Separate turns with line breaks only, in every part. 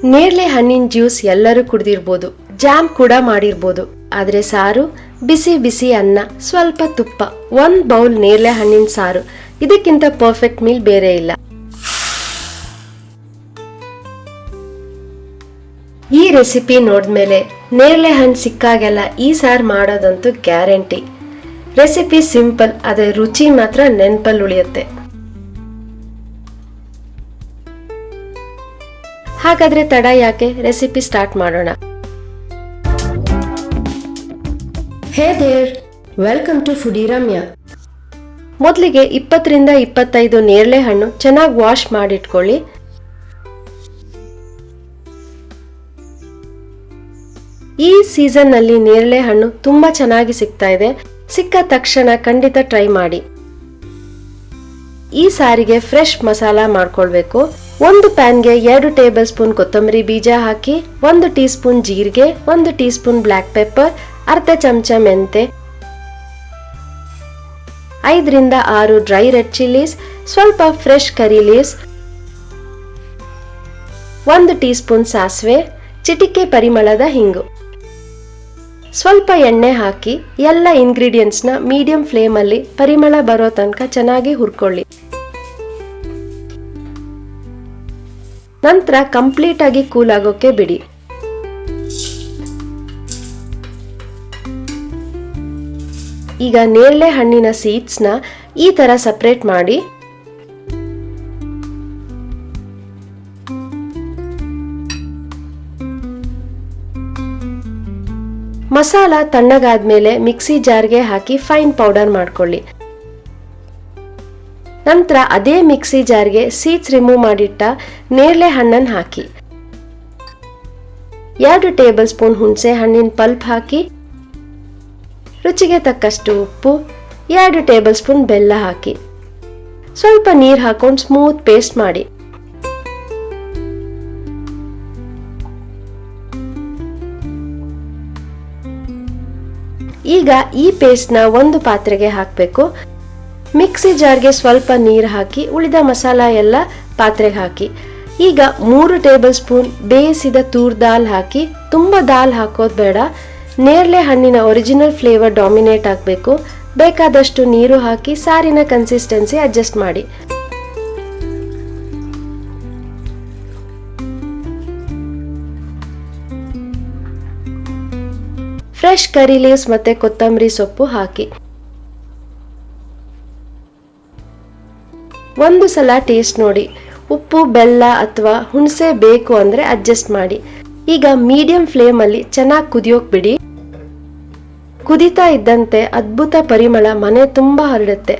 ನೇರಳೆ ಹಣ್ಣಿನ ಜ್ಯೂಸ್ ಎಲ್ಲರೂ ಕುಡಿದಿರ್ಬೋದು, ಜಾಮ್ ಕೂಡ ಮಾಡಿರ್ಬೋದು. ಆದ್ರೆ ಸಾರು, ಬಿಸಿ ಬಿಸಿ ಅನ್ನ, ಸ್ವಲ್ಪ ತುಪ್ಪ, 1 ಬೌಲ್ ನೇರಳೆ ಹಣ್ಣಿನ ಸಾರು, ಇದಕ್ಕಿಂತ ಪರ್ಫೆಕ್ಟ್ ಮೀಲ್ ಬೇರೆ ಇಲ್ಲ. ಈ ರೆಸಿಪಿ ನೋಡಿದ್ಮೇಲೆ ನೇರಳೆ ಹಣ್ಣು ಸಿಕ್ಕಾಗೆಲ್ಲ ಈ ಸಾರು ಮಾಡೋದಂತೂ ಗ್ಯಾರಂಟಿ. ರೆಸಿಪಿ ಸಿಂಪಲ್, ಆದರೆ ರುಚಿ ಮಾತ್ರ ನೆನಪಲ್ಲಿ ಉಳಿಯುತ್ತೆ. ಹಾಗಾದ್ರೆ ತಡ ಯಾಕೆ, ರೆಸಿಪಿ ಸ್ಟಾರ್ಟ್ ಮಾಡೋಣ. Hey there, welcome to foodie Ramya. ಮೊದಲಿಗೆ 20 ರಿಂದ 25 ನೇರಳೆ ಹಣ್ಣು ಚೆನ್ನಾಗಿ ವಾಶ್ ಮಾಡಿಟ್ಕೊಳ್ಳಿ. ಈ ಸೀಸನ್ ನಲ್ಲಿ ನೇರಳೆ ಹಣ್ಣು ತುಂಬಾ ಚೆನ್ನಾಗಿ ಸಿಗ್ತಾ ಇದೆ. ಸಿಕ್ಕ ತಕ್ಷಣ ಖಂಡಿತ ಟ್ರೈ ಮಾಡಿ. ಈ ಸಾರಿಗೆ ಫ್ರೆಶ್ ಮಸಾಲಾ ಮಾಡ್ಕೊಳ್ಬೇಕು. ಒಂದು ಪ್ಯಾನ್ಗೆ 2 ಟೇಬಲ್ ಸ್ಪೂನ್ ಕೊತ್ತಂಬರಿ ಬೀಜ ಹಾಕಿ, 1 ಟೀ ಸ್ಪೂನ್ ಜೀರಿಗೆ, 1 ಟೀ ಸ್ಪೂನ್ ಬ್ಲಾಕ್ ಪೆಪ್ಪರ್, ಅರ್ಧ ಚಮಚ ಮೆಂತೆ, 5 ರಿಂದ 6 ಡ್ರೈ ರೆಡ್ ಚಿಲ್ಲೀಸ್, ಸ್ವಲ್ಪ ಫ್ರೆಶ್ ಕರಿ ಲೀವ್ಸ್, 1 ಟೀ ಸ್ಪೂನ್ ಸಾಸಿವೆ, ಚಿಟಿಕೆ ಪರಿಮಳದ ಹಿಂಗು, ಸ್ವಲ್ಪ ಎಣ್ಣೆ ಹಾಕಿ ಎಲ್ಲ ಇಂಗ್ರೀಡಿಯೆಂಟ್ಸ್ ನ ಮೀಡಿಯಂ ಫ್ಲೇಮ್ ಅಲ್ಲಿ ಪರಿಮಳ ಬರೋ ತನಕ ಚೆನ್ನಾಗಿ ಹುರ್ಕೊಳ್ಳಿ. ನಂತರ ಕಂಪ್ಲೀಟ್ ಆಗಿ ಕೂಲ್ ಆಗೋಕೆ ಬಿಡಿ. ಈಗ ನೇರಳೆ ಹಣ್ಣಿನ ಸೀಡ್ಸ್ ನ ಈ ತರ ಸಪರೇಟ್ ಮಾಡಿ ಮಸಾಲ ತಣ್ಣಗಾದ್ಮೇಲೆ ಮಿಕ್ಸಿ ಜಾರ್ಗೆ ಹಾಕಿ ಫೈನ್ ಪೌಡರ್ ಮಾಡ್ಕೊಳ್ಳಿ. ನಂತರ ಅದೇ ಮಿಕ್ಸಿ ಜಾರ್ಗೆ ಸೀಡ್ಸ್ ರಿಮೂವ್ ಮಾಡಿಟ್ಟ ನೇರಳೆ ಹಣ್ಣನ್ನು ಹಾಕಿ, 2 ಟೇಬಲ್ ಸ್ಪೂನ್ ಹುಣಸೆ ಹಣ್ಣಿನ ಪಲ್ಪ್ ಹಾಕಿ, ರುಚಿಗೆ ತಕ್ಕಷ್ಟು ಉಪ್ಪು, 2 ಟೇಬಲ್ ಸ್ಪೂನ್ ಬೆಲ್ಲ ಹಾಕಿ, ಸ್ವಲ್ಪ ನೀರು ಹಾಕೊಂಡು ಸ್ಮೂತ್ ಪೇಸ್ಟ್ ಮಾಡಿ. ಈಗ ಈ ಪೇಸ್ಟ್ ನ ಒಂದು ಪಾತ್ರೆಗೆ ಹಾಕಬೇಕು. ಮಿಕ್ಸಿ ಜಾರ್ಗೆ ಸ್ವಲ್ಪ ನೀರು ಹಾಕಿ ಉಳಿದ ಮಸಾಲ ಎಲ್ಲ ಪಾತ್ರೆಗೆ ಹಾಕಿ. ಈಗ 3 ಟೇಬಲ್ ಸ್ಪೂನ್ ಬೇಯಿಸಿದ ತೂರ್ ದಾಲ್ ಹಾಕಿ, ತುಂಬಾ ದಾಲ್ ಹಾಕೋದು ಬೇಡ. ನೇರಳೆ ಹಣ್ಣಿನ ಒರಿಜಿನಲ್ ಫ್ಲೇವರ್ ಡಾಮಿನೇಟ್ ಆಗಬೇಕು. ಬೇಕಾದಷ್ಟು ನೀರು ಹಾಕಿ ಸಾರಿನ ಕನ್ಸಿಸ್ಟೆನ್ಸಿ ಅಡ್ಜಸ್ಟ್ ಮಾಡಿ. ಫ್ರೆಶ್ ಕರಿ ಲೀವ್ಸ್ ಮತ್ತೆ ಕೊತ್ತಂಬರಿ ಸೊಪ್ಪು ಹಾಕಿ. ಒಂದು ಸಲ ಟೇಸ್ಟ್ ನೋಡಿ, ಉಪ್ಪು ಬೆಲ್ಲ ಅಥವಾ ಹುಣಸೆ ಬೇಕು ಅಂದ್ರೆ ಅಡ್ಜಸ್ಟ್ ಮಾಡಿ. ಈಗ ಮೀಡಿಯಂ ಫ್ಲೇಮ್ ಅಲ್ಲಿ ಚೆನ್ನಾಗಿ ಕುದಿಯೋಕ್ ಬಿಡಿ. ಕುದಿತಾ ಇದ್ದಂತೆ ಅದ್ಭುತ ಪರಿಮಳ ಮನೆ ತುಂಬಾ ಹರಡುತ್ತೆ.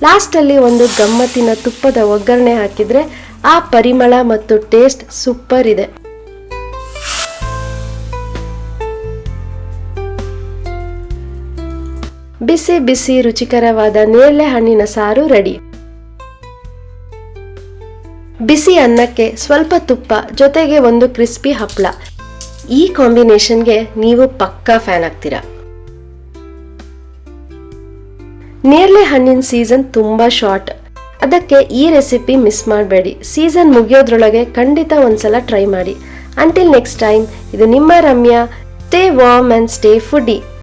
ಲಾಸ್ಟ್ ಅಲ್ಲಿ ಒಂದು ಗಮ್ಮತ್ತಿನ ತುಪ್ಪದ ಒಗ್ಗರಣೆ ಹಾಕಿದ್ರೆ ಆ ಪರಿಮಳ ಮತ್ತು ಟೇಸ್ಟ್ ಸೂಪರ್ ಇದೆ. ಬಿಸಿ ಬಿಸಿ ರುಚಿಕರವಾದ ನೇರಳೆ ಹಣ್ಣಿನ ಸಾರು ರೆಡಿ. ಬಿಸಿ ಅನ್ನಕ್ಕೆ ಸ್ವಲ್ಪ ತುಪ್ಪ, ಜೊತೆಗೆ ಒಂದು ಕ್ರಿಸ್ಪಿ ಹಪ್ಪಳ. ಈ ಕಾಂಬಿನೇಷನ್ಗೆ ನೀವು ಪಕ್ಕಾ ಫ್ಯಾನ್ ಆಗ್ತೀರಾ. ನೇರಳೆ ಹಣ್ಣಿನ ಸೀಸನ್ ತುಂಬಾ ಶಾರ್ಟ್, ಅದಕ್ಕೆ ಈ ರೆಸಿಪಿ ಮಿಸ್ ಮಾಡಬೇಡಿ. ಸೀಸನ್ ಮುಗಿಯೋದ್ರೊಳಗೆ ಖಂಡಿತ ಒಂದ್ಸಲ ಟ್ರೈ ಮಾಡಿ. ಅಂಟಿಲ್ ನೆಕ್ಸ್ಟ್ ಟೈಮ್, ಇದು ನಿಮ್ಮ Ramya. Stay warm and stay foodie.